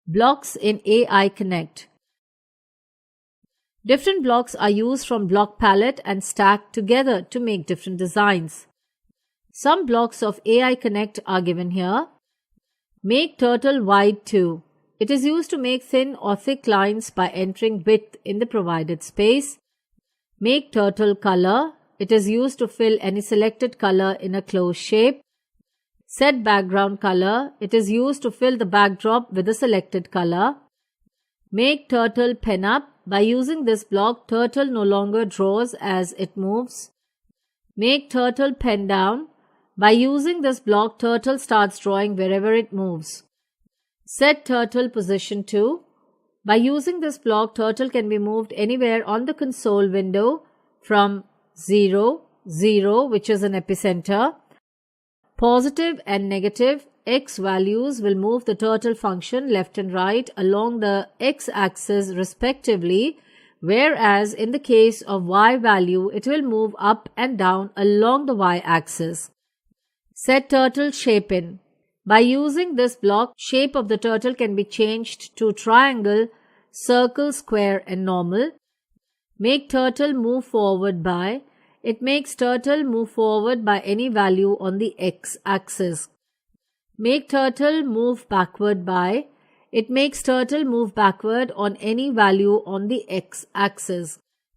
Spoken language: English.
Blocks in AI Connect. Different blocks are used from block palette and stacked together to make different designs. Some blocks of AI Connect are given here. Make turtle wide 2. It is used to make thin or thick lines by entering width in the provided space. Make turtle color. It is used to fill any selected color in a closed shape. Set background color. It is used to fill the backdrop with a selected color. Make turtle pen up. By using this block, turtle no longer draws as it moves. Make turtle pen down. By using this block, turtle starts drawing wherever it moves. Set turtle position 2. By using this block, turtle can be moved anywhere on the console window from 0, 0, which is an epicenter. Positive and negative x values will move the turtle function left and right along the x-axis respectively, whereas in the case of y value, it will move up and down along the y-axis. Set turtle shape in. By using this block, shape of the turtle can be changed to triangle, circle, square and normal. Make turtle move forward by. It makes turtle move forward by any value on the x-axis. Make turtle move backward by. It makes turtle move backward on any value on the x-axis.